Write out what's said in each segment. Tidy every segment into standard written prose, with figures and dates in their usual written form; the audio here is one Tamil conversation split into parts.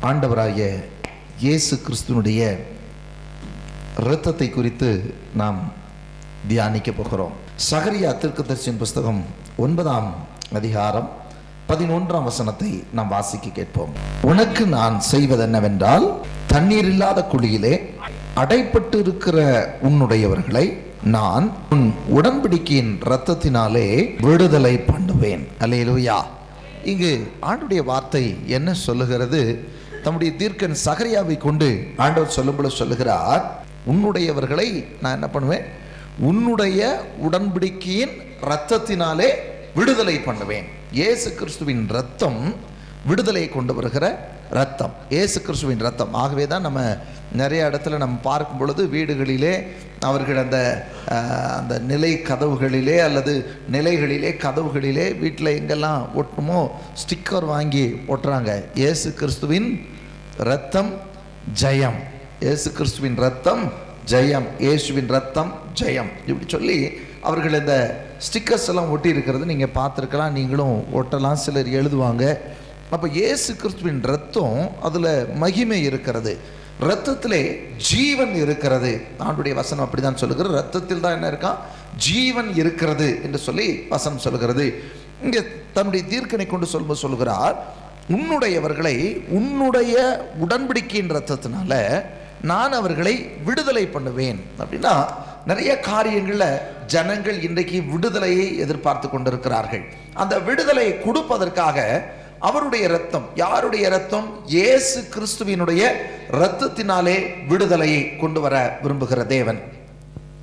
ஆண்டவராகிய இயேசு கிறிஸ்துனுடைய இரத்தத்தை குறித்து நாம் தியானிக்க போகிறோம். சகரியா தீர்க்கதரிசியின் புஸ்தகம் 9ஆம் அதிகாரம் 11ஆம் வசனத்தை நாம் வாசிக்க கேட்போம். உனக்கு நான் செய்வதென்னவென்றால், தண்ணீர் இல்லாத குழியிலே அடைப்பட்டு இருக்கிற உன்னுடையவர்களை நான் உன் உடன்படிக்கையின் இரத்தத்தினாலே விடுதலை பண்ணுவேன். அல்லேலூயா. இங்கு ஆண்டுடைய வார்த்தை என்ன சொல்லுகிறது? தம்முடைய தீர்க்கன் சகரியாவை கொண்டு ஆண்டவர் சொல்லும்போது சொல்லுகிறார், உன்னுடையவர்களை நான் என்ன பண்ணுவேன்? உன்னுடைய உடன்படிக்கையின் இரத்தத்தினாலே விடுதலை பண்ணுவேன். இயேசு கிறிஸ்துவின் இரத்தம் விடுதலை கொண்டு வருகிற இரத்தம், இயேசு கிறிஸ்துவின் இரத்தம். ஆகவே தான் நம்ம நிறைய இடத்துல நம்ம பார்க்கும் பொழுது வீடுகளிலே அவர்கள் அந்த நிலை கதவுகளிலே அல்லது நிலைகளிலே கதவுகளிலே வீட்டில் எங்கெல்லாம் ஒட்டுமோ ஸ்டிக்கர் வாங்கி ஒட்டுறாங்க, இயேசு கிறிஸ்துவின் இரத்தம் ஜெயம், இயேசு கிறிஸ்துவின் இரத்தம் ஜெயம், இயேசுவின் இரத்தம் ஜெயம், இப்படி சொல்லி அவர்கள் இந்த ஸ்டிக்கர்ஸ் எல்லாம் ஒட்டி இருக்கிறது நீங்கள் பார்த்துருக்கலாம், நீங்களும் ஒட்டலாம், சிலர் எழுதுவாங்க. அப்போ இயேசு கிறிஸ்துவின் இரத்தம், அதில் மகிமை இருக்கிறது, இரத்தத்திலே ஜீவன் இருக்கிறது. ஆண்டுடைய வசனம் அப்படிதான் சொல்லுகிறது. இரத்தத்தில் தான் என்ன இருக்கா? ஜீவன் இருக்கிறது என்று சொல்லி வசனம் சொல்லுகிறது. இங்கே தன்னுடைய தீர்க்கனை கொண்டு சொல்லும்போது சொல்லுகிறார், உன்னுடையவர்களை உன்னுடைய உடன்படிக்கையின் இரத்தத்தினால நான் அவர்களை விடுதலை பண்ணுவேன். அப்படின்னா நிறைய காரியங்களில் ஜனங்கள் இன்றைக்கு விடுதலையை எதிர்பார்த்து கொண்டிருக்கிறார்கள். அந்த விடுதலையை கொடுப்பதற்காக அவருடைய இரத்தம், யாருடைய இரத்தம்? இயேசு கிறிஸ்துவினுடைய இரத்தத்தினாலே விடுதலையை கொண்டு வர விரும்புகிற தேவன்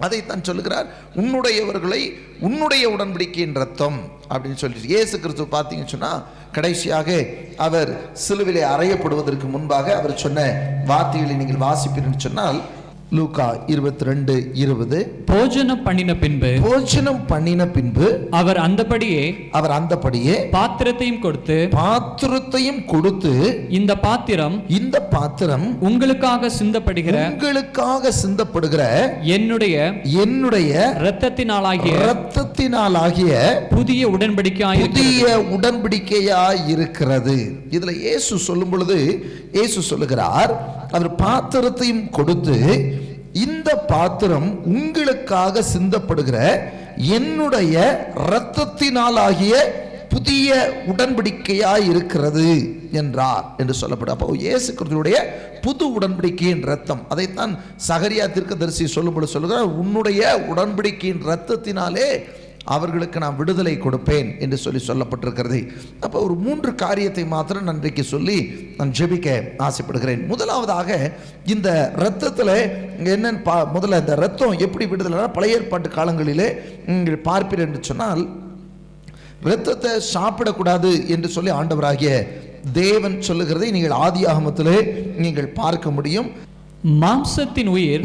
அதைத்தான் சொல்லுகிறார். உன்னுடையவர்களை உன்னுடைய உடன்படிக்கையின் இரத்தம் அப்படின்னு சொல்லி இயேசு கிறிஸ்து பார்த்தீங்கன்னு சொன்னா, கடைசியாக அவர் சிலுவிலே அறையப்படுவதற்கு முன்பாக அவர் சொன்ன வார்த்தைகளை நீங்கள் வாசிப்பீர்கள் சொன்னால், லூக்கா 22:20, போஜனம் பண்ணின பின்பு அவர் அந்தபடியே பாத்திரத்தையும் கொடுத்து இந்த பாத்திரம் உங்களுக்காக சிந்தப்படுகிற என்னுடைய இரத்தத்தினாலாகிய புதிய உடன்படிக்கையாய் இருக்கிறது. இதுல இயேசு சொல்லும் பொழுது இயேசு சொல்லுகிறார், அவர் பாத்திரத்தையும் கொடுத்து, இந்த பாத்திரம் உங்களுக்காக சிந்தப்படுகிற என்னுடைய இரத்தத்தினாலாகிய புதிய உடன்படிக்கையாய் இருக்கிறது என்றார் என்று சொல்லப்படும். அப்போ இயேசு கிறிஸ்துவுடைய புது உடன்படிக்கையின் இரத்தம், அதைத்தான் சகரியா தீர்க்கதரிசி சொல்லும்போது சொல்லுகிறார், உன்னுடைய உடன்படிக்கையின் இரத்தத்தினாலே அவர்களுக்கு நான் விடுதலை கொடுப்பேன் என்று சொல்லப்பட்டிருக்கிறது. அப்போ ஒரு 3 காரியத்தை மாத்திரம் நன்றைக்கு சொல்லி நான் ஜெபிக்க ஆசைப்படுகிறேன். முதலாவதாக, இந்த இரத்தத்தில் என்னன்னு முதல்ல இந்த இரத்தம் எப்படி விடுதலை? பழைய ஏற்பாட்டு காலங்களிலே நீங்கள் பார்ப்பீர்கள் என்று சொன்னால், இரத்தத்தை சாப்பிடக்கூடாது என்று சொல்லி ஆண்டவராகிய தேவன் சொல்லுகிறதை நீங்கள் ஆதியாகமத்திலே நீங்கள் பார்க்க முடியும். மாம்சத்தின் உயிர்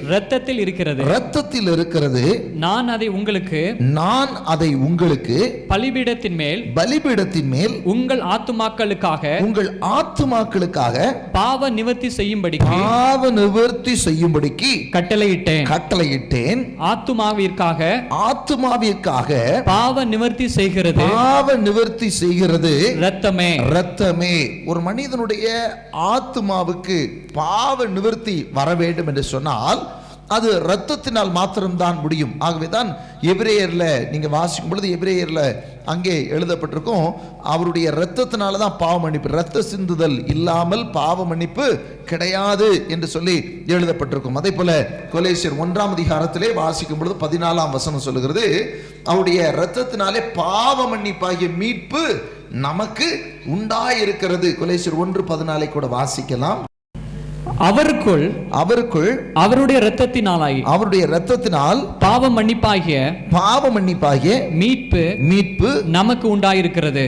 இரத்தத்தில் இருக்கிறது. நான் அதை உங்களுக்கு பலிபீடத்தின் மேல் உங்கள் ஆத்துமாக்களுக்காக பாவ நிவர்த்தி செய்யும்படிக்கு கட்டளையிட்டேன். ஆத்துமாவிற்காக பாவ நிவர்த்தி செய்கிறது இரத்தமே. ஒரு மனிதனுடைய ஆத்துமாவுக்கு பாவ நிவர்த்தி வர வேண்டும் என்று சொன்னால் அது இரத்தத்தினால் மாத்திரம்தான் முடியும். ஆகவேதான் எபிரேயர்ல நீங்க வாசிக்கும் பொழுது எபிரேயர்ல அங்கே எழுதப்பட்டிருக்கும், அவருடைய இரத்தத்தினால தான் பாவ மன்னிப்பு, இரத்த சிந்துதல் இல்லாமல் பாவ மன்னிப்பு கிடையாது என்று சொல்லி எழுதப்பட்டிருக்கும். அதே போல கொலேசியர் 1ஆம் அதிகாரத்திலே வாசிக்கும் பொழுது 14ஆம் வசனம் சொல்லுகிறது, அவருடைய இரத்தத்தினாலே பாவ மன்னிப்பாகிய மீட்பு நமக்கு உண்டாயிருக்கிறது. கொலேசியர் 1:14 கூட வாசிக்கலாம். அவருக்குள் அவருடைய இரத்தத்தினால் பாவ மன்னிப்பாகிய மீட்பு நமக்கு உண்டாயிருக்கிறது.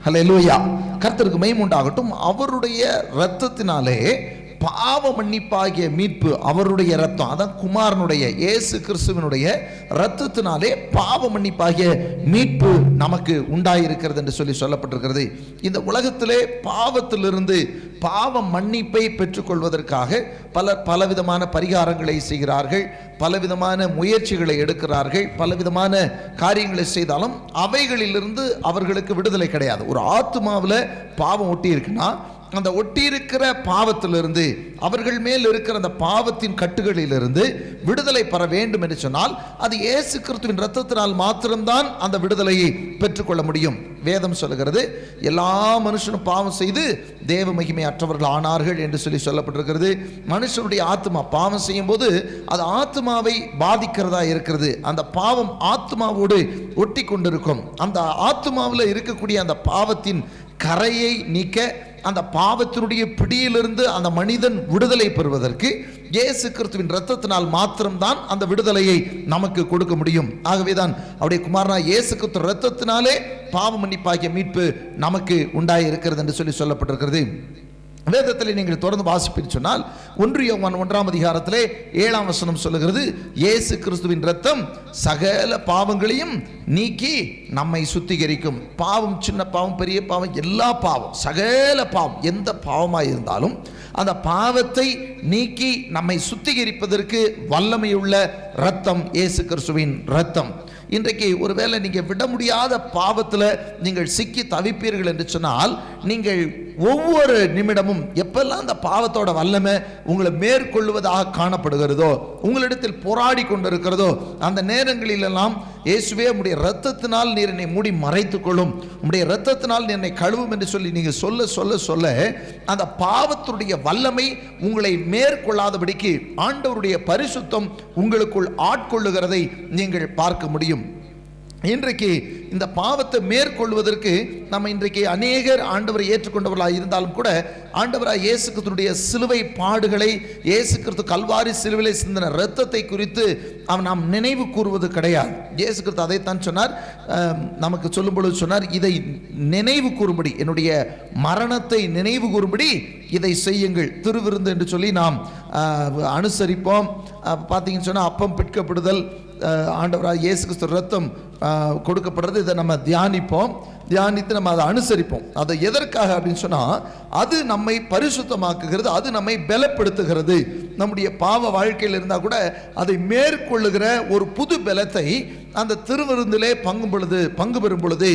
ஹல்லேலூயா. கர்த்தருக்கு மகிமை உண்டாகட்டும். அவருடைய இரத்தத்தினாலே பாவ மன்னிப்பாகிய மீட்பு அவருடைய இரத்தம், அதான் குமாரனுடைய இயேசு கிறிஸ்துவினுடைய இரத்தத்தினாலே பாவ மன்னிப்பாகிய மீட்பு நமக்கு உண்டாயிருக்கிறது என்று சொல்லப்பட்டிருக்கிறது. இந்த உலகத்திலே பாவத்திலிருந்து பாவ மன்னிப்பை பெற்றுக்கொள்வதற்காக பலவிதமான பரிகாரங்களை செய்கிறார்கள், பலவிதமான முயற்சிகளை எடுக்கிறார்கள், பலவிதமான காரியங்களை செய்தாலும் அவைகளிலிருந்து அவர்களுக்கு விடுதலை கிடையாது. ஒரு ஆத்துமாவில் பாவம் ஒட்டி இருக்குன்னா அந்த ஒட்டி இருக்கிற பாவத்திலிருந்து, அவர்கள் மேல் இருக்கிற அந்த பாவத்தின் கட்டுகளிலிருந்து விடுதலை பெற வேண்டும் என்று சொன்னால் அது இயேசு கிறிஸ்துவின் இரத்தத்தினால் மாத்திரம்தான் அந்த விடுதலையை பெற்றுக்கொள்ள முடியும். வேதம் சொல்லுகிறது, எல்லா மனுஷனும் பாவம் செய்து தேவ மகிமை அற்றவர்கள் ஆனார்கள் என்று சொல்லப்பட்டிருக்கிறது. மனுஷனுடைய ஆத்மா பாவம் செய்யும் போது அது ஆத்மாவை பாதிக்கிறதா இருக்கிறது. அந்த பாவம் ஆத்மாவோடு ஒட்டி கொண்டிருக்கும். அந்த ஆத்மாவில் இருக்கக்கூடிய அந்த பாவத்தின் கரையை நீக்க, அந்த பாவத்தினுடைய பிடியிலிருந்து அந்த மனிதன் விடுதலை பெறுவதற்கு இயேசு கிறிஸ்துவின் இரத்தத்தினால் மாத்திரம்தான் அந்த விடுதலையை நமக்கு கொடுக்க முடியும். ஆகவேதான் அவருடைய குமாரனாகிய இயேசு கிறிஸ்து இரத்தத்தினாலே பாவ மன்னிப்பாகிய மீட்பு நமக்கு உண்டாய் இருக்கிறது என்று சொல்லப்பட்டிருக்கிறது. வேதத்தில் நீங்கள் தொடர்ந்து வாசிப்பீர்கள் சொன்னால் 1 யோவான் 1ஆம் அதிகாரத்திலே 7ஆம் வசனம் சொல்லுகிறது, இயேசு கிறிஸ்துவின் இரத்தம் சகல பாவங்களையும் நீக்கி நம்மை சுத்திகரிக்கும். பாவம், சின்ன பாவம், பெரிய பாவம், எல்லா பாவம், சகல பாவம், எந்த பாவமாய் இருந்தாலும் அந்த பாவத்தை நீக்கி நம்மை சுத்திகரிப்பதற்கு வல்லமையுள்ள இரத்தம் இயேசு கிறிஸ்துவின் இரத்தம். இன்றைக்கு ஒருவேளை நீங்கள் விட முடியாத பாவத்தில் நீங்கள் சிக்கி தவிப்பீர்கள் என்று சொன்னால், நீங்கள் ஒவ்வொரு நிமிடமும் எப்பெல்லாம் அந்த பாவத்தோட வல்லமை உங்களை மேற்கொள்வதாக காணப்படுகிறதோ, உங்களிடத்தில் போராடி கொண்டிருக்கிறதோ, அந்த நேரங்களிலெல்லாம் இயேசுவே உம்முடைய இரத்தத்தினால் நீர் என்னை மூடி மறைத்துக் கொள்ளும், உம்முடைய இரத்தத்தினால் என்னை கழுவும் என்று சொல்லி நீங்கள் சொல்ல சொல்ல சொல்ல அந்த பாவத்துடைய வல்லமை உங்களை மேற்கொள்ளாதபடிக்கு ஆண்டவருடைய பரிசுத்தம் உங்களுக்குள் ஆட்கொள்ளுகிறதை நீங்கள் பார்க்க முடியும். இன்றைக்கு இந்த பாவத்தை மேற்கொள்வதற்கு நம்ம இன்றைக்கு அநேகர் ஆண்டவரை ஏற்றுக்கொண்டவர்களாக இருந்தாலும் கூட ஆண்டவராக இயேசு கிறிஸ்துடைய சிலுவை பாடுகளை, இயேசு கிறிஸ்து கல்வாரி சிலுவையிலே சிந்தின இரத்தத்தை குறித்து நாம் நினைவு கூறுவது கிடையாது. இயேசு கிறிஸ்து அதைத்தான் சொன்னார், நமக்கு சொல்லும் பொழுது சொன்னார், இதை நினைவு கூறும்படி, என்னுடைய மரணத்தை நினைவு கூறும்படி இதை செய்யுங்கள், திருவிருந்து என்று சொல்லி நாம் அனுசரிப்போம். பார்த்தீங்கன்னு சொன்னால் அப்பம் பிற்கப்படுதல், ஆண்டவராக இயேசு கிறிஸ்து ரத்தம் கொடுக்கப்படுறது, இதை நம்ம தியானித்து நம்ம அதை அனுசரிப்போம். அதை எதற்காக அப்படின்னு சொன்னால், அது நம்மை பரிசுத்தமாக்குகிறது, அது நம்மை பலப்படுத்துகிறது. நம்முடைய பாவ வாழ்க்கையில் இருந்தால் கூட அதை மேற்கொள்ளுகிற ஒரு புது பலத்தை அந்த திருவிருந்திலே பங்கு பெறும் பொழுது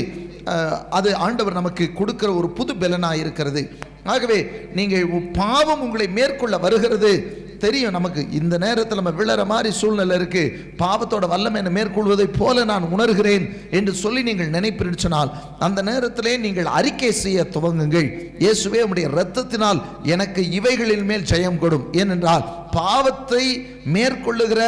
அது ஆண்டவர் நமக்கு கொடுக்கிற ஒரு புது பலனாக இருக்கிறது. ஆகவே நீங்கள் பாவம் உங்களை மேற்கொள்ள வருகிறது தெரியும், நமக்கு இந்த நேரத்தில் நம்ம விழற மாதிரி சூழ்நிலை இருக்கு, பாவத்தோட வல்லமை என்னை மேற்கொள்வதை போல நான் உணர்கிறேன் என்று சொல்லி நீங்கள் நினைப்பிருச்சினால் அந்த நேரத்திலே நீங்கள் அறிக்கை செய்ய துவங்குங்கள். இயேசுவே உம்முடைய இரத்தத்தினால் எனக்கு இவைகளின் மேல் ஜெயம் கொடும். ஏனென்றால் பாவத்தை மேற்கொள்ளுகிற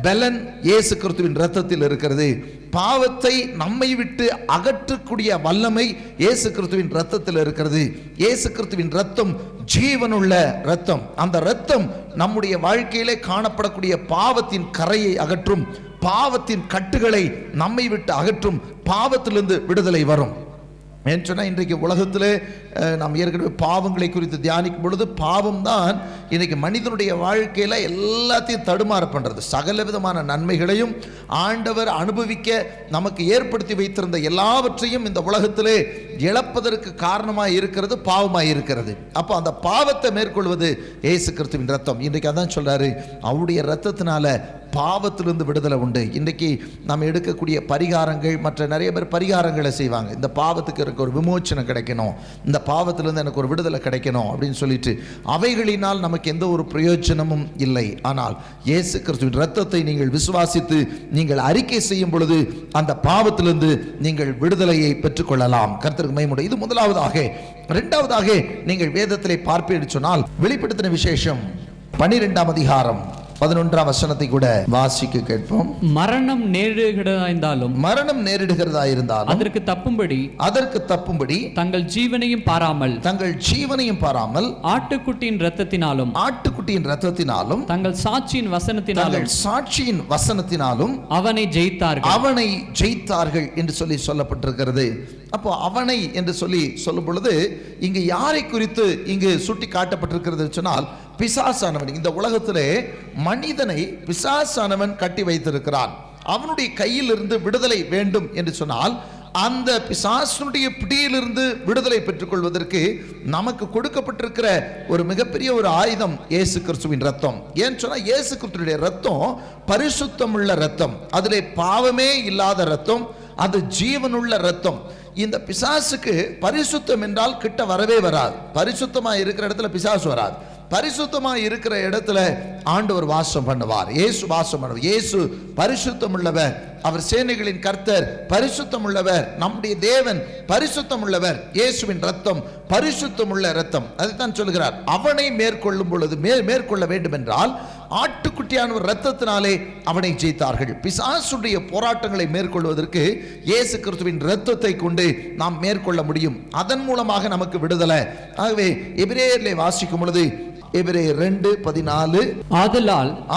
பலன் இயேசு கிறிஸ்துவின் இரத்தத்தில் இருக்கிறது. பாவத்தை நம்மை விட்டு அகற்றக்கூடிய வல்லமை இயேசு கிறிஸ்துவின் இரத்தத்தில் இருக்கிறது. இயேசு கிறிஸ்துவின் இரத்தம் ஜீவனுள்ள இரத்தம். அந்த இரத்தம் நம்முடைய வாழ்க்கையிலே காணப்படக்கூடிய பாவத்தின் கரையை அகற்றும், பாவத்தின் கட்டுகளை நம்மை விட்டு அகற்றும், பாவத்திலிருந்து விடுதலை வரும். ஏன்னு சொன்னால் இன்றைக்கு உலகத்தில் நாம் ஏற்கனவே பாவங்களை குறித்து தியானிக்கும் பொழுது, பாவம் தான் இன்றைக்கு மனிதனுடைய வாழ்க்கையில் எல்லாத்தையும் தடுமாற பண்ணுறது. சகல விதமான நன்மைகளையும் ஆண்டவர் அனுபவிக்க நமக்கு ஏற்படுத்தி வைத்திருந்த எல்லாவற்றையும் இந்த உலகத்திலே இழப்பதற்கு காரணமாக இருக்கிறது பாவமாக இருக்கிறது. அப்போ அந்த பாவத்தை மேற்கொள்வது இயேசு கிறிஸ்துவின் ரத்தம். இன்றைக்கு அதான் சொல்கிறாரு, அவருடைய ரத்தத்தினால பாவத்திலிருந்து விடுதலை உண்டு. இன்றைக்கு நாம் எடுக்கக்கூடிய பரிகாரங்கள், மற்ற நிறைய பேர் பரிகாரங்களை செய்வாங்க, இந்த பாவத்துக்கு எனக்கு ஒரு விமோச்சனம் கிடைக்கணும், இந்த பாவத்திலிருந்து எனக்கு ஒரு விடுதலை கிடைக்கணும் அப்படின்னு சொல்லிட்டு, அவைகளினால் நமக்கு எந்த ஒரு பிரயோஜனமும் இல்லை. ஆனால் இயேசு கிறிஸ்துவின் இரத்தத்தை நீங்கள் விசுவாசித்து நீங்கள் அறிக்கை செய்யும் பொழுது அந்த பாவத்திலிருந்து நீங்கள் விடுதலையை பெற்றுக்கொள்ளலாம். கர்த்தருக்கு மகிமை. இது முதலாவதாக. இரண்டாவதாக நீங்கள் வேதத்திலே பார்ப்பீர்கள் சொன்னால், வெளிப்படுத்தின விசேஷம் 12ஆம் அதிகாரம் 11ஆம் வசனத்தை கூட வாசிக்க கேட்போம். மரணம் நேரிடுகிறதாயிருந்தாலும் அதற்கு தப்பும்படி தங்கள் ஜீவனையும் பாராமல் ஆட்டுக்குட்டியின் இரத்தத்தினாலும் தங்கள் சாட்சியின் வசனத்தினாலும் அவனை ஜெயித்தார்கள் என்று சொல்லப்பட்டிருக்கிறது. அப்போ அவனை என்று சொல்லும் பொழுது இங்கு யாரை குறித்து இங்கு சுட்டி காட்டப்பட்டிருக்கிறது சொன்னால், பிசாசானவன், இந்த உலகத்திலே மனிதனை பிசாசானவன் கட்டி வைத்திருக்கிறான். அவனுடைய கையிலிருந்து விடுதலை வேண்டும் என்று சொன்னால் அந்த பிசாசுடைய பிடியிலிருந்து விடுதலை பெற்றுக்கொள்வதற்கு நமக்கு கொடுக்கப்பட்டிருக்கிற ஒரு மிகப்பெரிய ஒரு ஆயுதம் இயேசு கிறிஸ்துவின் ரத்தம். ஏன்னு சொன்னா இயேசு கிறிஸ்துடைய ரத்தம் பரிசுத்தமுள்ள ரத்தம், அதிலே பாவமே இல்லாத ரத்தம், அது ஜீவனுள்ள ரத்தம். இந்த பிசாசுக்கு பரிசுத்தம் என்றால் கிட்ட வரவே வராது. பரிசுத்தமா இருக்கிற இடத்துல பிசாசு வராது. பரிசுத்தமா இருக்கிற இடத்துல ஆண்டவர் வாசம் பண்ணுவார், இயேசு வாசம் பண்ணுவார். இயேசு பரிசுத்தம் உள்ளவர், அவர் சேனைகளின் கர்த்தர் பரிசுத்தம் உள்ளவர், நம்முடைய தேவன் பரிசுத்தம் உள்ளவர். இயேசுவின் ரத்தம் பரிசுத்தம் உள்ள ரத்தம். அதைத்தான் சொல்கிறார், அவனை மேற்கொள்ளும் பொழுது மேற்கொள்ள வேண்டும் என்றால் ஆட்டுக்குட்டியானவர் ரத்தத்தினாலே அவனை ஜெயித்தார்கள். பிசாசுடைய போராட்டங்களை மேற்கொள்வதற்கு இயேசு கிறிஸ்துவின் ரத்தத்தை கொண்டு நாம் மேற்கொள்ள முடியும். அதன் மூலமாக நமக்கு விடுதலை. ஆகவே எபிரேயரிலே வாசிக்கும் பொழுது எபிரேயர் 2:14,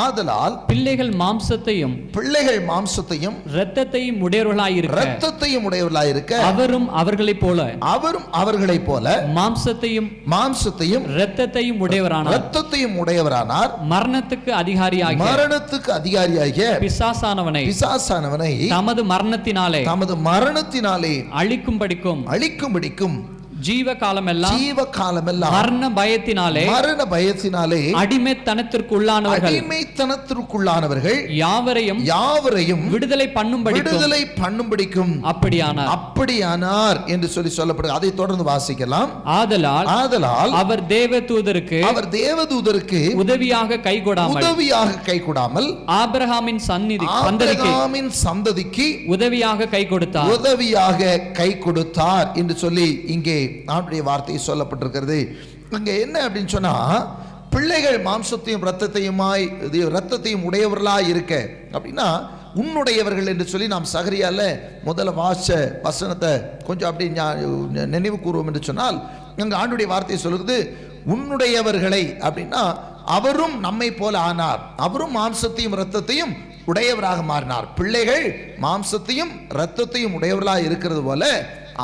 ஆதலால் பிள்ளைகள் மாம்சத்தையும் இரத்தத்தையும் உடையவர்களாயிருக்க அவரும் அவர்களைப் போல மாம்சத்தையும் இரத்தத்தையும் உடையவரானார். மரணத்துக்கு அதிகாரியாகிய பிசாசானவனை தமது மரணத்தினாலே அழிக்கும்படிக்கும் ஜீவ காலமெல்லாம் மரண பயத்தினாலே அடிமைத்தனத்திற்குள்ளானவர்கள் யாவரையும் விடுதலை பண்ணும்படிக்கும் அப்படியானார் என்று சொல்லப்படுகிறது. அதை தொடர்ந்து வாசிக்கலாம். ஆதலால் அவர் தேவதூதருக்கு உதவியாக கைகொடாமல் ஆபிரகாமின் சந்ததிக்கு உதவியாக கை கொடுத்தார் என்று சொல்லி இங்கே ஆண்டுடைய வார்த்தை சொல்லப்பட்டிருக்கிறது. அங்க என்ன அப்படின்னு சொன்னா, பிள்ளைகள் மாம்சத்தையும் ரத்தத்தையும் உடையவர்களாய் இருக்க அப்படின்னா உன்னுடையவர்கள் என்று சொல்லி நாம் சகரியால முதல்ல வாச வசனத்தை கொஞ்சம் அப்படி நினைவு கூறுவோம் என்று சொன்னால், அங்க ஆண்டுடைய வார்த்தை சொல்லுது உன்னுடையவர்களை அப்படின்னா அவரும் நம்மை போல ஆனார், அவரும் மாம்சத்தையும் இரத்தத்தையும் உடையவராக மாறினார். பிள்ளைகள் மாம்சத்தையும் இரத்தத்தையும் உடையவர்களாக இருக்கிறது போல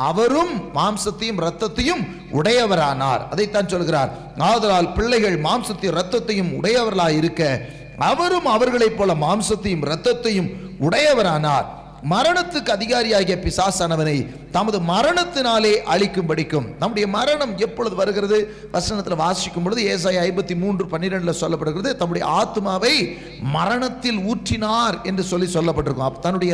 அவரும் மாம்சத்தையும் இரத்தத்தையும் உடையவரானார். அதைத்தான் சொல்கிறார். ஆதலால் பிள்ளைகள் மாம்சத்தையும் இரத்தத்தையும் உடையவர்களாக இருக்க அவரும் அவர்களைப் போல மாம்சத்தையும் இரத்தத்தையும் உடையவரானார். மரணத்துக்கு அதிகாரியாகிய பிசாசானவனை தமது மரணத்தினாலே அழிக்கும்படிக்கும். நம்முடைய மரணம் எப்பொழுது வருகிறது? வசனத்தில் வாசிக்கும் பொழுது ஏசாயா 53:12 சொல்லப்படுகிறது, தம்முடைய ஆத்மாவை மரணத்தில் ஊற்றினார் என்று சொல்லப்பட்டிருக்கும். தன்னுடைய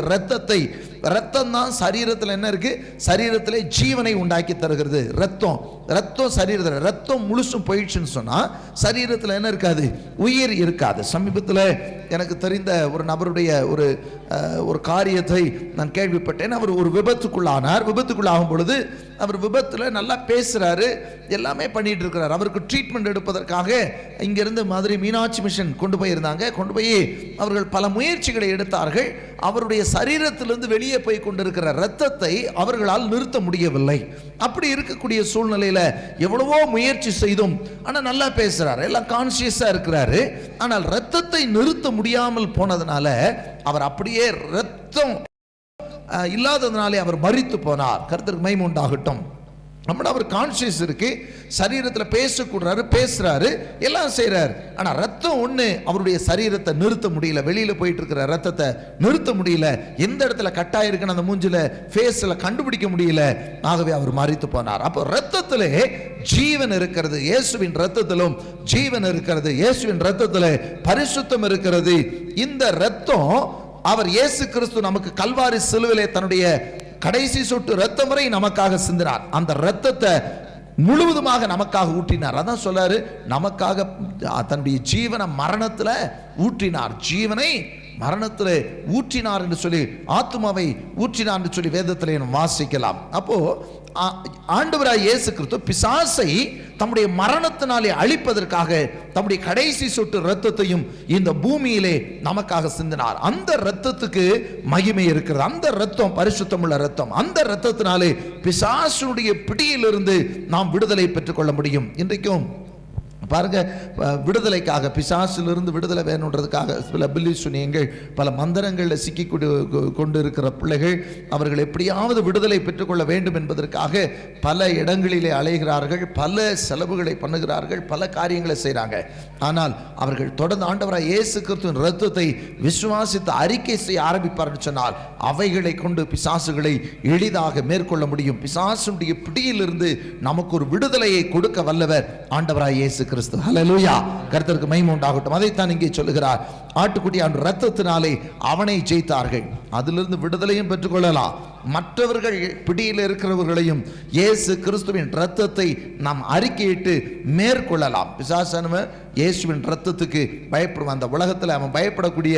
ரத்தம் தான் சரீரத்தில் என்ன இருக்கு? சரீரத்திலே ஜீவனை உண்டாக்கி தருகிறது. ரத்தம் சரீரத்தில் ரத்தம் முழுசும் போயிடுச்சுன்னு சொன்னா சரீரத்தில் என்ன இருக்காது? உயிர் இருக்காது. சமீபத்தில் எனக்கு தெரிந்த ஒரு நபருடைய ஒரு காரியத்தை நான் கேள்விப்பட்டேன். அவர் ஒரு விபத்துக்குள்ளாகும் பொழுது அவர் விபத்தில் நல்லா பேசுறாரு, எல்லாமே பண்ணிட்டு இருக்கிறார். அவருக்கு ட்ரீட்மெண்ட் எடுப்பதற்காக இங்கிருந்து மதுரை மீனாட்சி மிஷன் கொண்டு போய் அவர்கள் பல முயற்சிகளை எடுத்தார்கள். அவருடைய சரீரத்திலிருந்து வெளியே போய் கொண்டிருக்கிற இரத்தத்தை அவர்களால் நிறுத்த முடியவில்லை. அப்படி இருக்கக்கூடிய சூழ்நிலையில எவ்வளவோ முயற்சி செய்தும் ஆனா நல்லா பேசுறாரு, எல்லாம் கான்சியஸா இருக்கிறாரு. ஆனால் இரத்தத்தை நிறுத்த முடியாமல் போனதுனால அவர் அப்படியே இரத்தம் இல்லாததுனாலே அவர் மரித்து போனார். கர்த்தருக்கு மகிமை உண்டாகட்டும். நம்மள அவர் கான்சியஸ் இருக்கு, சரீரத்தில் பேசுறாரு, எல்லாம் செய்யறாரு. ஆனா ரத்தம் ஒண்ணு அவருடைய சரீரத்தை நிறுத்த முடியல. வெளியில போயிட்டு இருக்கிற ரத்தத்தை நிறுத்த முடியல. எந்த இடத்துல கட்டாயிருக்குன்னு அந்த மூஞ்சில ஃபேஸ்ல கண்டுபிடிக்க முடியல. ஆகவே அவர் மரித்து போனார். அப்போ ரத்தத்திலே ஜீவன் இருக்கிறது. இயேசுவின் ரத்தத்திலும் ஜீவன் இருக்கிறது. இயேசுவின் ரத்தத்திலே பரிசுத்தம் இருக்கிறது. இந்த ரத்தம் அவர் இயேசு கிறிஸ்து நமக்கு கல்வாரி சிலுவிலே தன்னுடைய கடைசி சொட்டு ரத்தம் வரை நமக்காக சிந்தினார். அந்த ரத்தத்தை முழுவதுமாக நமக்காக ஊற்றினார். அதான் சொல்றாரு, நமக்காக தன்னுடைய ஜீவனை மரணத்துல ஊற்றினார். ஜீவனை மரணத்தில் ஊற்றினார் என்று சொல்லி, ஆத்மாவை ஊற்றினார் என்று சொல்லி வேதத்திலே வாசிக்கலாம். அப்போ ஆண்டவராய் இயேசு கிறிஸ்து பிசாசை தம்முடைய மரணத்தினாலே அழிப்பதற்காக தம்முடைய கடைசி சொட்டு இரத்தத்தையும் இந்த பூமியிலே நமக்காக சிந்தினார். அந்த இரத்தத்துக்கு மகிமை இருக்கிறது. அந்த இரத்தம் பரிசுத்தமுள்ள இரத்தம். அந்த இரத்தத்தினாலே பிசாசுடைய பிடியிலிருந்து நாம் விடுதலை பெற்றுக் கொள்ள முடியும். இன்றைக்கும் பாருங்க, விடுதலைக்காக, பிசாசிலிருந்து விடுதலை வேணுன்றதுக்காக சில பில்லி சுனியங்கள், பல மந்திரங்களில் சிக்கி கொண்டு இருக்கிற பிள்ளைகள் அவர்கள் எப்படியாவது விடுதலை பெற்றுக்கொள்ள வேண்டும் என்பதற்காக பல இடங்களிலே அலைகிறார்கள், பல செலவுகளை பண்ணுகிறார்கள், பல காரியங்களை செய்கிறாங்க. ஆனால் அவர்கள் தொடர்ந்து ஆண்டவராய் இயேசு கிறிஸ்துவின் இரத்தத்தை விசுவாசித்து அறிக்கை செய்ய ஆரம்பிப்பார்கள் சொன்னால் அவைகளை கொண்டு பிசாசுகளை எளிதாக மேற்கொள்ள முடியும். பிசாசுடைய பிடியிலிருந்து நமக்கு ஒரு விடுதலையை கொடுக்க வல்லவர் ஆண்டவராய் இயேசு கிறிஸ்து. ஹல்லேலூயா, கர்த்தருக்கு மகிமை உண்டாகட்டும். அதைத்தான் இங்கே சொல்லுகிறார். ஆட்டுக்குட்டியான் இரத்தத்தினாலே அவனை ஜெயித்தார்கள். அதிலிருந்து விடுதலையும் பெற்றுக்கொள்ளலாம். மற்றவர்கள் பிடியில் இருக்கிறவர்களையும் இயேசு கிறிஸ்துவின் இரத்தத்தை நாம் அறிக்கையிட்டு மேற்கொள்ளலாம். பிசாசானவன் இயேசுவின் இரத்தத்துக்கு பயப்படுவான். அந்த உலகத்தில் அவன் பயப்படக்கூடிய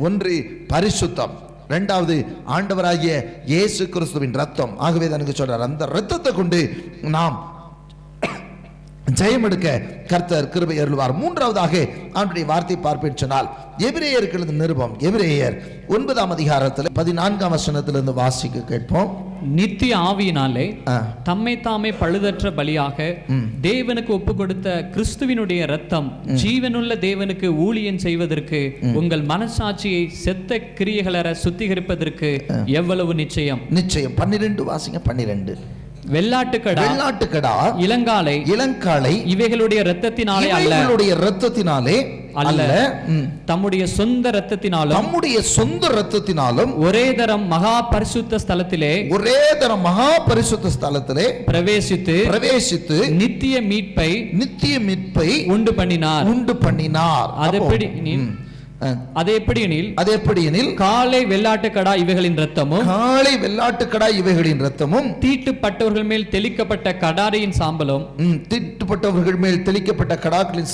ஒன்று பரிசுத்தம், இரண்டாவது ஆண்டவராகிய இயேசு கிறிஸ்துவின் இரத்தம். ஆகவே தான் சொல்றார், அந்த இரத்தத்தை கொண்டு நாம் ஜெயம் எடுக்க கர்த்தர் கிருபை அருள்வார். மூன்றாவதாக ஆண்டுடைய வார்த்தை பார்ப்பேன் சொன்னால் எபிரேயருக்கு எழுதின நிருபம், எபிரேயர் 9ஆம் அதிகாரத்தில் 14ஆம் வசனத்திலிருந்து வாசிக்க கேட்போம். நித்திய ஆவியினாலே தம்மை தாமே பழுதற்ற பலியாக தேவனுக்கு ஒப்பு கொடுத்த கிறிஸ்துவினுடைய இரத்தம் ஜீவனுள்ள தேவனுக்கு ஊழியம் செய்வதற்கு உங்கள் மனசாட்சியை செத்த கிரியைகளற சுத்திகரிப்பதற்கு எவ்வளவு நிச்சயம். நிச்சயம் 12 வாசிங்க. 12 வெள்ளாட்டுக்கடா, இளங்காளை இவைகளுடைய இரத்தத்தினாலே அல்ல, தம்முடைய சொந்த இரத்தத்தினாலும் ஒரே தரம் மகா பரிசுத்த ஸ்தலத்திலே பிரவேசித்து நித்திய மீட்பை உண்டு பண்ணினார். அது எப்படி எனில் காளை வெள்ளாட்டுக்கடா இவைகளின் இரத்தமும் தீட்டுப்பட்டவர்கள் மேல் தெளிக்கப்பட்ட கடாரியின்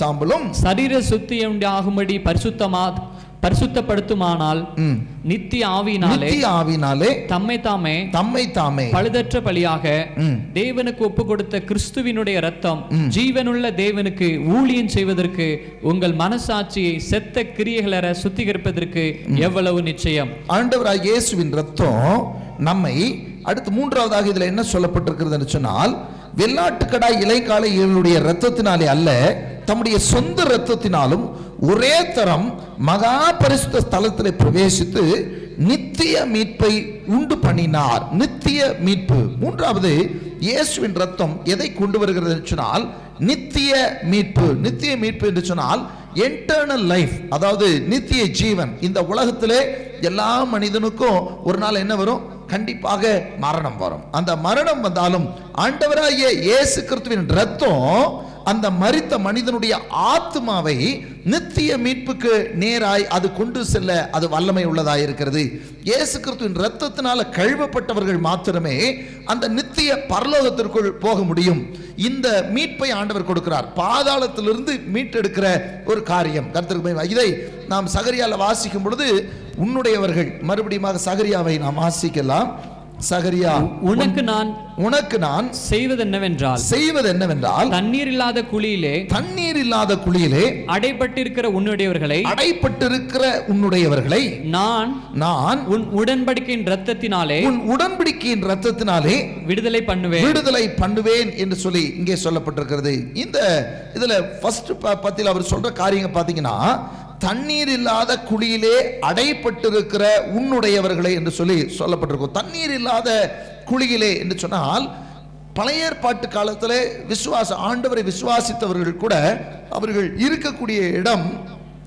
சாம்பலும் சரீர சுத்தியுண்டாகும்படி பரிசுத்தப்படுத்துமானால் நித்திய ஆவியினாலே தம்மை தாமே பழுதற்ற பலியாக தேவனுக்கு ஒப்பு கொடுத்த கிறிஸ்துவினுடைய இரத்தம் ஜீவனுள்ள தேவனுக்கு ஊழியம் செய்வதற்கு உங்கள் மனசாட்சியை செத்த கிரியைகளற சுத்திகரிப்பதற்கு எவ்வளவு நிச்சயம். ஆண்டவராகிய இயேசுவின் இரத்தம் நம்மை, அடுத்து மூன்றாவதாக இதுல என்ன சொல்லப்பட்டிருக்கிறது சொன்னால், வெள்ளாட்டுக்கடா இளைக்காலை இவர்களுடைய இரத்தத்தினாலே அல்ல, தம்முடைய சொந்த இரத்தத்தினாலும் ஒரே தரம் மகா பரிசுத்த ஸ்தலத்தில் பிரவேசித்து நித்திய மீட்பை உண்டு பண்ணினார். நித்திய மீட்பு. மூன்றாவது, இயேசுவின் இரத்தம் எதை கொண்டு வருகிறது சொன்னால் நித்திய மீட்பு. நித்திய மீட்பு என்று சொன்னால் எட்டர்னல் லைஃப், அதாவது நித்திய ஜீவன். இந்த உலகத்திலே எல்லா மனிதனுக்கும் ஒரு நாள் என்ன வரும்? கண்டிப்பாக மரணம் வரும். அந்த மரணம் வந்தாலும் ஆண்டவராகிய இயேசு கிறிஸ்துவின் இரத்தம் அந்த மரித்த மனிதனுடைய ஆத்மாவை நித்திய மீட்புக்கு நேராய் அது கொண்டு செல்ல அது வல்லமை உள்ளதாக இருக்கிறது. இயேசு கிறிஸ்துவின் இரத்தத்தினால கழுவப்பட்டவர்கள் மாத்திரமே அந்த நித்திய பரலோகத்திற்குள் போக முடியும். இந்த மீட்பை ஆண்டவர் கொடுக்கிறார். பாதாளத்திலிருந்து மீட்டெடுக்கிற ஒரு காரியம் கர்த்தருக்கு. இதை நாம் சகரியால வாசிக்கும் பொழுது உன்னுடையவர்கள், மறுபடியும் சகரியாவை நாம் வாசிக்கலாம். சகரியா, உனக்கு நான் செய்வது என்னவென்றால் தண்ணீர் இல்லாத குழியிலே அடைபட்டிருக்கிற உன்னுடையவர்களை நான் உன் உடன்படிக்கையின் இரத்தத்தினாலே விடுதலை பண்ணுவேன் என்று சொல்லி இங்கே சொல்லப்பட்டிருக்கிறது. இந்த இதுல ஃபர்ஸ்ட் பத்தியில் அவர் சொல்ற காரியங்க பாத்தீங்கன்னா, தண்ணீர் இல்லாத குழியிலே அடைப்பட்டிருக்கிற உன்னுடையவர்களை என்று சொல்லி சொல்லப்பட்டிருக்கும். தண்ணீர் இல்லாத குழியிலே என்று சொன்னால் பழைய ஏற்பாட்டு காலத்தில் ஆண்டவரை விசுவாசித்தவர்கள் கூட அவர்கள் இருக்கக்கூடிய இடம்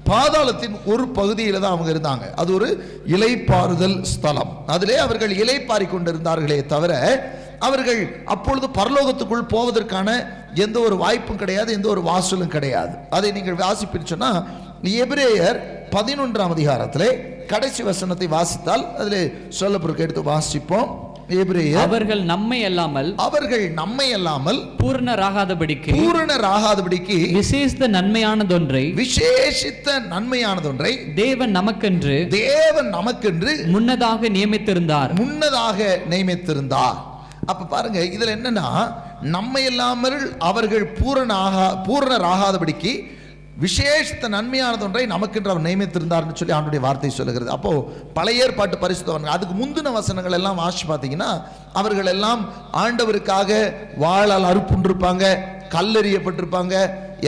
பாதாளத்தின் ஒரு பகுதியில் தான் அவங்க இருந்தாங்க. அது ஒரு இளைப்பாறுதல் ஸ்தலம். அதிலே அவர்கள் இளைப்பாரி கொண்டிருந்தார்களே தவிர அவர்கள் அப்பொழுது பரலோகத்துக்குள் போவதற்கான எந்த ஒரு வாய்ப்பும் கிடையாது, எந்த ஒரு வாசலும் கிடையாது. அதை நீங்கள் வாசிப்பின்னு சொன்னா எபிரேயர் 11ஆம் அதிகாரத்திலே கடைசி வசனத்தை வாசித்தால் அதிலே சொல்லப்பட்டிருக்க எடுத்து வாசிப்போம். எபிரேயர், அவர்கள் நம்மை அல்லாமல் பூரணராகாதபடிக்கு விசேஷித்த நன்மையானதொன்றை தேவன் நமக்கென்று முன்னதாக நியமித்திருந்தார். அப்ப பாருங்க, இதுல என்னன்னா, நம்மை இல்லாமல் அவர்கள் பூரணராகாதபடிக்கு விசேஷித்த நன்மையானது ஒன்றை நமக்கென்று அவர் நியமித்திருந்தார்னு சொல்லி ஆண்டுடைய வார்த்தை சொல்லுகிறது. அப்போ பழைய ஏற்பாட்டு பரிசுத்தவர்கள் அதுக்கு முந்தின வசனங்கள் எல்லாம் வாசி பார்த்தீங்கன்னா அவர்கள் எல்லாம் ஆண்டவருக்காக வாளால் அறுப்புண்டிருப்பாங்க, கல்லெறியப்பட்டிருப்பாங்க,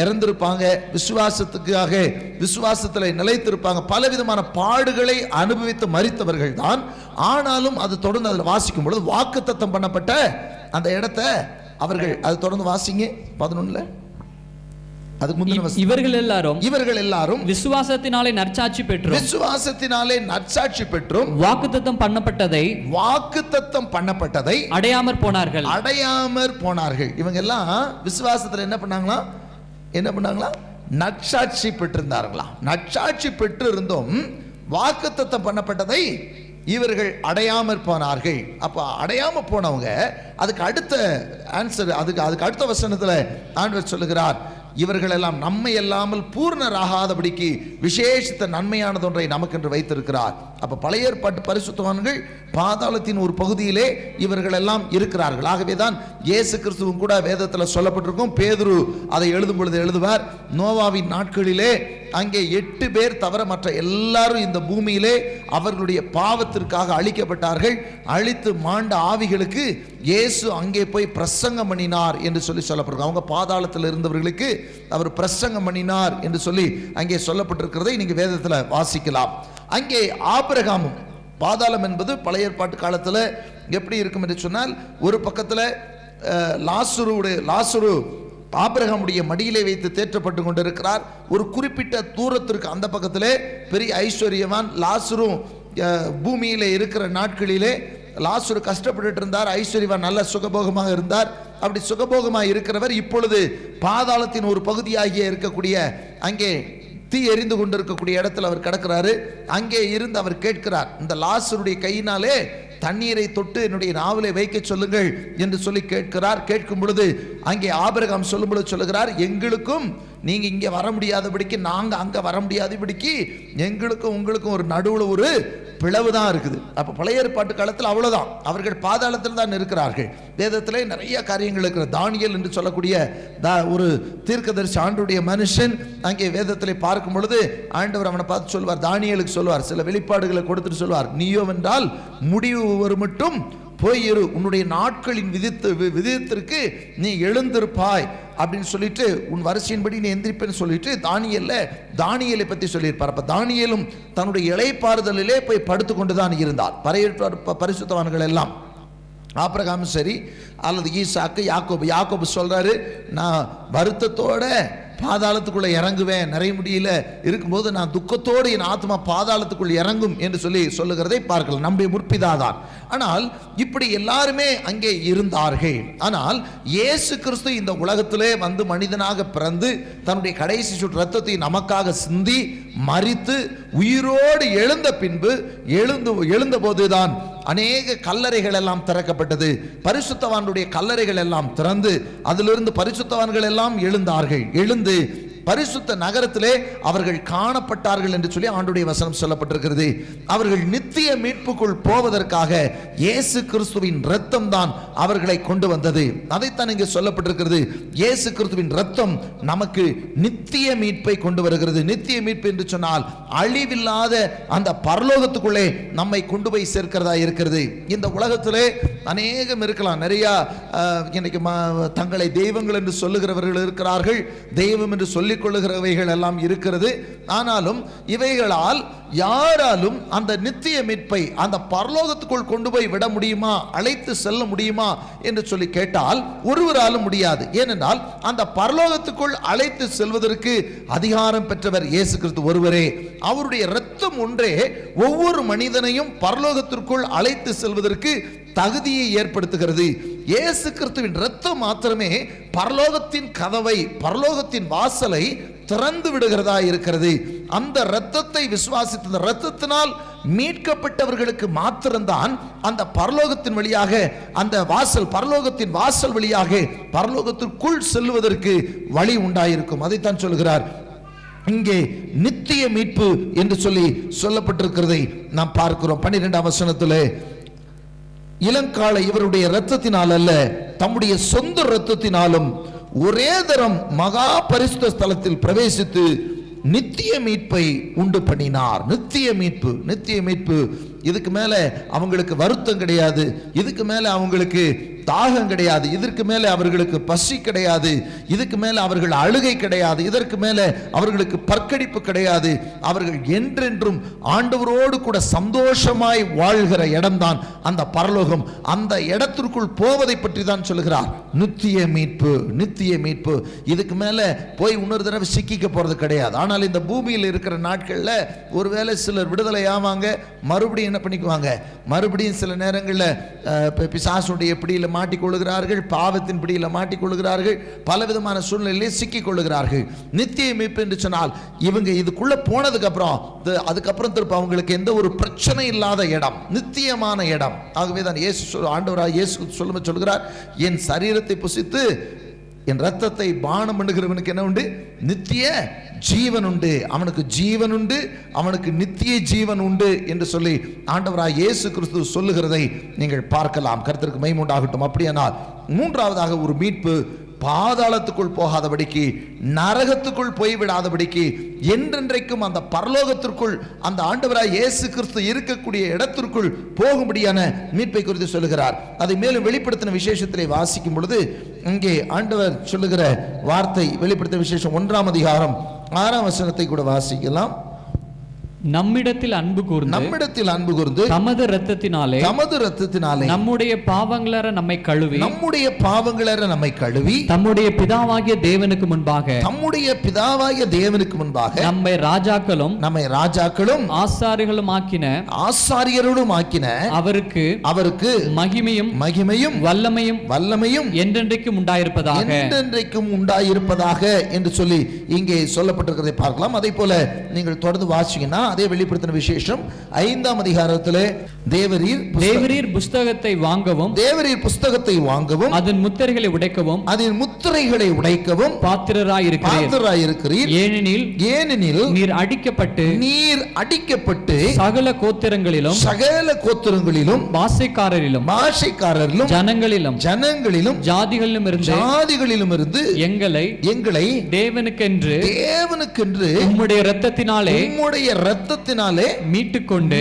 இறந்திருப்பாங்க, விசுவாசத்துக்காக விசுவாசத்தில் நிலைத்திருப்பாங்க, பலவிதமான பாடுகளை அனுபவித்து மரித்தவர்கள் தான். ஆனாலும் அது தொடர்ந்து அதில் வாசிக்கும் பொழுது வாக்குத்தத்தம் பண்ணப்பட்ட அந்த இடத்தை அவர்கள் அது தொடர்ந்து வாசிங்க 11. அதுக்கு முந்தின இவர்கள் எல்லாரும் விசுவாசத்தினாலே நற்சாட்சி பெற்றும் வாக்குத்தத்தம் பண்ணப்பட்டதை அடையாமற் போனார்கள். இவங்க எல்லாம் விசுவாசத்துல என்ன பண்ணாங்களா? நற்சாட்சி பெற்றிருந்தார்களா? நற்சாட்சி பெற்று இருந்தும் வாக்குத்தத்தம் பண்ணப்பட்டதை இவர்கள் அடையாமற் போனார்கள். அப்ப அடையாம போனவங்க அதுக்கு அடுத்த ஆன்சர், அதுக்கு அடுத்த வசனத்துல ஆண்டவர் சொல்லுகிறார், இவர்கள் எல்லாம் நம்மை இல்லாமல் பூர்ணராகாதபடிக்கு விசேஷித்த நன்மையானது ஒன்றை நமக்கென்று வைத்திருக்கிறார். அப்ப பழைய ஏற்பாட்டு பரிசுத்தவான்கள் பாதாளத்தின் ஒரு பகுதியிலே இவர்கள் எல்லாம் இருக்கிறார்கள். ஆகவேதான் இயேசு கிறிஸ்துவும் கூட வேதத்தில் சொல்லப்பட்டிருக்கும். பேதுரு அதை எழுதும் பொழுது எழுதுவார், நோவாவின் நாட்களிலே அங்கே 8 பேர் தவிர மற்ற எல்லாரும் இந்த பூமியிலே அவர்களுடைய பாவத்திற்காக அழிக்கப்பட்டார்கள். அழித்து மாண்ட ஆவிகளுக்கு இயேசு அங்கே போய் பிரசங்கம் பண்ணினார் என்று சொல்லப்பட்டிருக்கும். அவங்க பாதாளத்தில் இருந்தவர்களுக்கு அவர் பிரசங்கம் பண்ணினார் என்று சொல்லி அங்கே சொல்லப்பட்டிருக்கிறதை நீங்க வேதத்தில் வாசிக்கலாம். அங்கே ஆபிரகாமும், பாதாளம் என்பது பழைய ஏற்பாட்டு காலத்தில் எப்படி இருக்கும் என்று சொன்னால், ஒரு பக்கத்தில் லாசரு ஆபிரகாமுடைய மடியிலே வைத்து தேற்றப்பட்டு கொண்டிருக்கிறார். ஒரு குறிப்பிட்ட தூரத்திற்கு அந்த பக்கத்திலே பெரிய ஐஸ்வர்யவான் லாசரும் பூமியிலே இருக்கிற நாட்களிலே லாசரு கஷ்டப்பட்டு இருந்தார், ஐஸ்வர்யவான் நல்ல சுகபோகமாக இருந்தார். அப்படி சுகபோகமாக இருக்கிறவர் இப்பொழுது பாதாளத்தின் ஒரு பகுதியாகிய இருக்கக்கூடிய அங்கே தீ எரிந்து கொண்டிருக்கக்கூடிய இடத்துல அவர் கிடக்கிறாரு. அங்கே இருந்து அவர் கேட்கிறார், இந்த லாசருடைய கையினாலே தண்ணீரை தொட்டு என்னுடைய நாவலை வைக்க சொல்லுங்கள் என்று சொல்லி கேட்கிறார். கேட்கும் பொழுது அங்கே ஆபிரகாம் சொல்லும் பொழுது சொல்லுகிறார், எங்களுக்கும் நீங்க இங்க வர முடியாதபடிக்கு, நாங்க அங்க வர முடியாதபடிக்கு எங்களுக்கும் உங்களுக்கும் ஒரு நடுவுல ஒரு பிளவு தான் இருக்குது. அப்ப பழைய ஏற்பாட்டு காலத்தில் அவ்வளவுதான், அவர்கள் பாதாளத்தில் தான் இருக்கிறார்கள். வேதத்திலே நிறைய காரியங்கள் இருக்கிறது. தானியேல் என்று சொல்லக்கூடிய ஒரு தீர்க்கதரிசி ஆண்டவருடைய மனுஷன் அங்கே வேதத்திலே பார்க்கும் பொழுது ஆண்டவர் அவனை பார்த்து சொல்வார், தானியேலுக்கு சொல்வார், சில வெளிப்பாடுகளை கொடுத்துட்டு சொல்வார், நீயோ வென்றால் முடிவு மட்டும் போயிரு, உன்னுடைய நாட்களின் விதித்திற்கு நீ எழுந்திருப்பாய் அப்படின்னு சொல்லிட்டு உன் வரிசையின்படி நீ எந்திரிப்பேன்னு சொல்லிட்டு தானியேலை பற்றி சொல்லியிருப்பார். அப்ப தானியேலும் தன்னுடைய இளைப்பாறுதலிலே போய் படுத்து கொண்டுதான் இருந்தார். பரிசுத்தவான்கள் எல்லாம், ஆபிரகாமும் சரி அல்லது ஈசாக்கு, யாக்கோபு சொல்றாரு, நான் வருத்தத்தோட பாதாளத்துக்குள்ள இறங்குவேன், நிறைய முடியல இருக்கும்போது நான் துக்கத்தோடு என் ஆத்மா பாதாளத்துக்குள் இறங்கும் என்று சொல்லுகிறதை பார்க்கலாம். நம்முடைய முற்பிதாதான். ஆனால் இப்படி எல்லாருமே அங்கே இருந்தார்கள். ஆனால் இயேசு கிறிஸ்து இந்த உலகத்திலே வந்து மனிதனாக பிறந்து தன்னுடைய கடைசி சுற்று ரத்தத்தை நமக்காக சிந்தி மரித்து உயிரோடு எழுந்த பின்பு எழுந்த போதுதான் அநேக கல்லறைகள் எல்லாம் திறக்கப்பட்டது. பரிசுத்தவான்களுடைய கல்லறைகள் எல்லாம் திறந்து அதிலிருந்து பரிசுத்தவான்கள் எல்லாம் எழுந்து பரிசுத்த நகரத்திலே அவர்கள் காணப்பட்டார்கள் என்று சொல்லி ஆண்டவருடைய வசனம் சொல்லப்பட்டிருக்கிறது. அவர்கள் நித்திய மீட்புக்குள் போவதற்காக இயேசு கிறிஸ்துவின் இரத்தம் தான் அவர்களை கொண்டு வந்தது. அதைத்தான் இங்கே சொல்லப்பட்டிருக்கிறது. இயேசு கிறிஸ்துவின் இரத்தம் நமக்கு நித்திய மீட்பை கொண்டு வருகிறது. நித்திய மீட்பு என்று சொன்னால் அழிவில்லாத அந்த பரலோகத்துக்குள்ளே நம்மை கொண்டு போய் சேர்க்கிறதா இருக்கிறது. இந்த உலகத்திலே அநேகம் இருக்கலாம், நிறைய இன்னைக்கு தங்களை தெய்வங்கள் என்று சொல்லுகிறவர்கள் இருக்கிறார்கள், தெய்வம் என்று சொல்லிக் கொள்ளுகிறவைகள் எல்லாம் இருக்கிறது. ஆனாலும் இவைகளால் யாராலும் அந்த நித்திய மீட்பை அந்த பரலோகத்துக்குள் கொண்டு போய் விட முடியுமா, அழைத்து செல்ல முடியுமா என்று சொல்லி கேட்டால் ஒருவராலும் முடியாது. ஏனென்றால் அந்த பரலோகத்துக்குள் அழைத்து செல்வதற்கு அதிகாரம் பெற்றவர் இயேசு கிறிஸ்து ஒருவரே. அவருடைய இரத்தம் ஒன்றே ஒவ்வொரு மனிதனையும் பரலோகத்திற்குள் அழைத்து செல்வதற்கு தகுதியை ஏற்படுத்துகிறது. இயேசு கிறிஸ்துவின் இரத்தம் மாத்திரமே பரலோகத்தின் கதவை, பரலோகத்தின் வாசலை திறந்து விடுகிறதா இருக்கிறது. அந்த இரத்தத்தை விசுவாசித்த இரத்தத்தினால் மீட்கப்பட்டவர்களுக்கு மாத்திரம்தான் அந்த பரலோகத்தின் வழியாக அந்த வாசல், பரலோகத்தின் வாசல் வழியாக பரலோகத்திற்குள் செல்வதற்கு வழி உண்டாயிருக்கும். அதைத்தான் சொல்கிறார் இங்கே நித்திய மீட்பு என்று சொல்லி சொல்லப்பட்டிருக்கிறதை நாம் பார்க்கிறோம். 12ஆம் வசனத்திலே, இளங்கால இவருடைய இரத்தத்தினால் அல்ல, தம்முடைய சொந்த இரத்தத்தினாலும் ஒரே தரம் மகா பரிசுத்த ஸ்தலத்தில் பிரவேசித்து நித்திய மீட்பை உண்டு பண்ணினார். நித்திய மீட்பு இதுக்கு மேல அவங்களுக்கு வருத்தம் கிடையாது, இதுக்கு மேல அவங்களுக்கு தாகம் கிடையாது, இதற்கு மேல அவர்களுக்கு பசி கிடையாது, இதுக்கு மேல அவர்கள் அழுகை கிடையாது, இதற்கு மேல அவர்களுக்கு பற்கடிப்பு கிடையாது. அவர்கள் என்றென்றும் ஆண்டவரோடு கூட சந்தோஷமாய் வாழ்கிற இடம்தான் அந்த பரலோகம். அந்த இடத்திற்குள் போவதை பற்றி தான் சொல்லுகிறார். நித்திய மீட்பு, நித்திய மீட்பு. இதுக்கு மேல போய் இன்னொரு தடவை சிக்கிக்க போறது கிடையாது. ஆனால் இந்த பூமியில் இருக்கிற நாட்கள்ல ஒருவேளை சிலர் விடுதலை ஆவாங்க, மறுபடியும் என்ன பண்ணிக்குவாங்க, மறுபடியும் சில நேரங்களில் பிசாசுடைய பிடியில் மாட்டிக்கொள்கிறார்கள், பாவத்தின் பிடியில் மாட்டிக்கொள்கிறார்கள், பலவிதமான சூழ்நிலையிலே சிக்கிக் கொள்ளுகிறார்கள். நித்திய மீட்பு என்று சொன்னால் இவங்க இதுக்குள்ள போனதுக்கு அப்புறம் அதுக்கப்புறம் திரும்ப அவங்களுக்கு எந்த ஒரு பிரச்சனை இல்லாத இடம், நித்தியமான இடம். ஆகவே தான் ஆண்டவராக இயேசு சொல்லுகிறார், என் சரீரத்தை புசித்து என் ரத்தத்தை பானம் பண்ணுகிறவனுக்கு என்ன உண்டு? நித்திய ஜீவன் உண்டு. அவனுக்கு ஜீவன் உண்டு, அவனுக்கு நித்திய ஜீவன் உண்டு என்று சொல்லி ஆண்டவராய் இயேசு கிறிஸ்து சொல்லுகிறதை நீங்கள் பார்க்கலாம். கர்த்தருக்கு மகிமை உண்டாகட்டும். அப்படியானால் மூன்றாவதாக ஒரு மீட்பு பாதாளத்துக்குள் போகாதபடிக்கு, நரகத்துக்குள் போய்விடாதபடிக்கு, என்றென்றைக்கும் அந்த பரலோகத்திற்குள் அந்த ஆண்டவராய் இயேசு கிறிஸ்து இருக்கக்கூடிய இடத்திற்குள் போகும்படியான மீட்பை குறித்து சொல்லுகிறார். அதை மேலும் வெளிப்படுத்தின விசேஷத்திலே வாசிக்கும் பொழுது இங்கே ஆண்டவர் சொல்லுகிற வார்த்தை, வெளிப்படுத்தின விசேஷம் 1ஆம் அதிகாரம் 6ஆம் வசனத்தை கூட வாசிக்கலாம். நம்மிடத்தில் அன்பு கூர்ந்து தமது இரத்தத்தினாலே நம்முடைய பாவங்களற நம்மை கழுவி தம்முடைய பிதாவாகிய தேவனுக்கு முன்பாக நம்மை ராஜாக்களும் ஆசாரியர்களும் ஆக்கின அவருக்கு மகிமையும் வல்லமையும் என்றென்றைக்கும் உண்டாயிருப்பதாக என்று சொல்லி இங்கே சொல்லப்பட்டிருக்கிறதை பார்க்கலாம். அதே போல நீங்கள் தொடர்ந்து வாசிங்கன்னா அதே வெளிப்படுத்தின விசேஷம் 5ஆம் அதிகாரத்திலே தேவரீர் புஸ்தகத்தை வாங்கவும் அதன் முத்திரைகளை உடைக்கவும் பாத்திரராயிருக்கிறீர். ஏனெனில் நீர் அடிக்கப்பட்டு சகல கோத்திரங்களிலும் பாஷைக்காரரிலும் ஜனங்களிலும் ஜாதிகளிலும் இருந்து எங்களை தேவனுக்கென்று உம்முடைய இரத்தத்தினாலே மீட்டுக்கொண்டு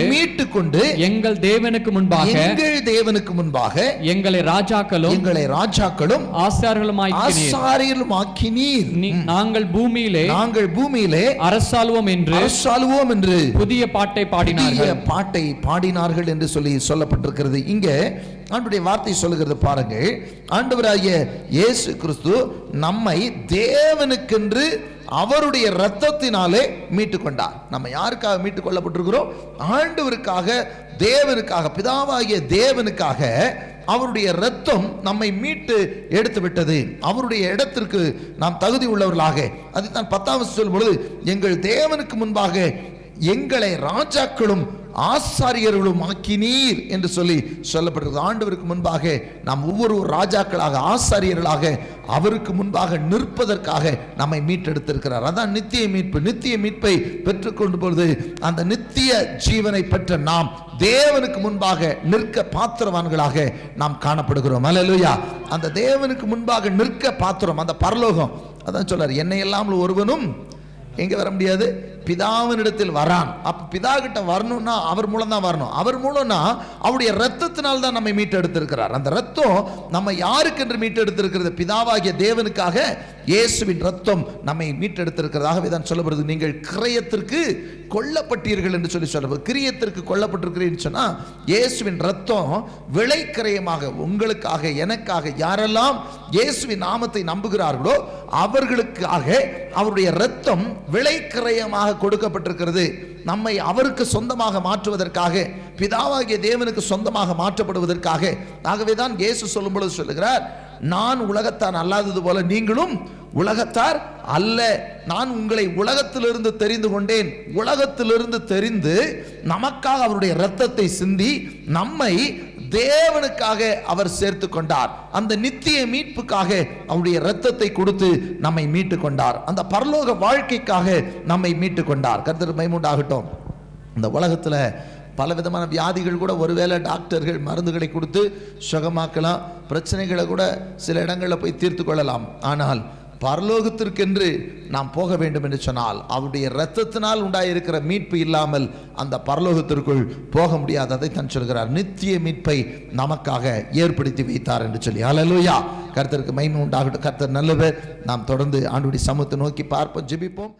எங்கள் தேவனுக்கு முன்பாக எங்களை ராஜாக்களும் ஆசாரியர்களும் ஆக்கினீர். நாங்கள் பூமியிலே அரசாளுவோம் என்று புதிய பாட்டை பாடினார்கள் என்று சொல்லி சொல்லப்பட்டிருக்கிறது. இங்கே ஆண்டவருடைய வார்த்தை சொல்லுகிறது பாருங்கள். ஆண்டவராகிய இயேசு கிறிஸ்து நம்மை தேவனுக்கென்று அவருடைய இரத்தத்தினாலே மீட்டுக் கொண்டார். நம்ம யாருக்காக மீட்டுக் கொள்ளப்பட்டிருக்கிறோம்? ஆண்டவருக்காக, தேவனுக்காக, பிதாவாகிய தேவனுக்காக அவருடைய இரத்தம் நம்மை மீட்டு எடுத்து விட்டது. அவருடைய இடத்திற்கு நாம் தகுதி உள்ளவர்களாக, அதுதான் 10ஆம் சொல்லும் பொழுது எங்கள் தேவனுக்கு முன்பாக எங்களை ராஜாக்களும் ஆசாரியர்களும் ஆக்கினீர் என்று சொல்லி சொல்லப்பட்டிருக்கிறது. ஆண்டவருக்கு முன்பாக நாம் ஒவ்வொரு ராஜாக்களாக, ஆசாரியர்களாக அவருக்கு முன்பாக நிற்பதற்காக நம்மை மீட்டெடுத்திருக்கிறார். அதான் நித்திய மீட்பு. நித்திய மீட்பை பெற்றுக்கொண்டு பொழுது அந்த நித்திய ஜீவனை பெற்ற நாம் தேவனுக்கு முன்பாக நிற்க பாத்திரவான்களாக நாம் காணப்படுகிறோம். அல்லேலூயா. அந்த தேவனுக்கு முன்பாக நிற்க பாத்திரம், அந்த பரலோகம். அதான் சொல்றார், என்னை இல்லாமல் ஒருவனும் எங்க வர முடியாது, பிதாவினிடத்தில் வரான். அப்ப பிதா கிட்ட வரணும்னா அவர் மூலம் தான் வரணும். அவர் மூலம்னா அவருடைய ரத்தத்தினால் தான் நம்மை மீட்டெடுத்திருக்கிறார். அந்த ரத்தம் நம்ம யாருக்கு என்று மீட்டெடுத்திருக்கிறது? பிதாவாகிய தேவனுக்காக இயேசுவின் ரத்தம் நம்மை மீட்டெடுத்திருக்கிறதாகவே தான் சொல்லப்படுது. நீங்கள் கிரயத்திற்கு கொல்லப்பட்டீர்கள் என்று சொல்லி சொல்லப்படுது. கிரியத்திற்கு கொல்லப்பட்டிருக்கிறீர்கள் சொன்னா இயேசுவின் ரத்தம் விலை கிரயமாக உங்களுக்காக, எனக்காக, யாரெல்லாம் இயேசுவின் நாமத்தை நம்புகிறார்களோ அவர்களுக்காக அவருடைய ரத்தம் விலை கிரயமாக கொடுக்கப்பட்டிருக்கிறது. நம்மை அவருக்கு சொந்தமாக மாற்றுவதற்காக, பிதாவாகிய தேவனுக்கு சொந்தமாக மாற்றப்படுவதற்காக. ஆகவே தான் இயேசு சொல்லும் பொழுது சொல்லுகிறார், நான் உலகத்தான் அல்லாதது போல நீங்களும் உலகத்தார் அல்ல. நான் உங்களை உலகத்திலிருந்து தெரிந்து கொண்டேன். உலகத்திலிருந்து தெரிந்து நமக்காக அவருடைய இரத்தத்தை சிந்தி நம்மை தேவனுக்காக அவர் சேர்த்து கொண்டார். அந்த நித்திய மீட்புக்காக அவருடைய இரத்தத்தை கொடுத்து நம்மை மீட்டு கொண்டார். அந்த பரலோக வாழ்க்கைக்காக நம்மை மீட்டு கொண்டார். கர்த்தர் மகிமை உண்டாகட்டும். இந்த உலகத்துல பல விதமான வியாதிகள் கூட ஒருவேளை டாக்டர்கள் மருந்துகளை கொடுத்து சுகமாக்கலாம், பிரச்சனைகளை கூட சில இடங்களில் போய் தீர்த்து கொள்ளலாம். ஆனால் பரலோகத்திற்கென்று நாம் போக வேண்டும் என்று சொன்னால் அவருடைய இரத்தத்தினால் உண்டாயிருக்கிற மீட்பு இல்லாமல் அந்த பரலோகத்திற்குள் போக முடியாது. அதை தான் சொல்கிறார், நித்திய மீட்பை நமக்காக ஏற்படுத்தி வைத்தார் என்று சொல்லி. ஹல்லேலூயா. கர்த்தருக்கு மகிமை உண்டாகட்டும். கர்த்தர் நல்லவர். நாம் தொடர்ந்து ஆண்டவருடைய சமூகத்தை நோக்கி பார்ப்போம், ஜெபிப்போம்.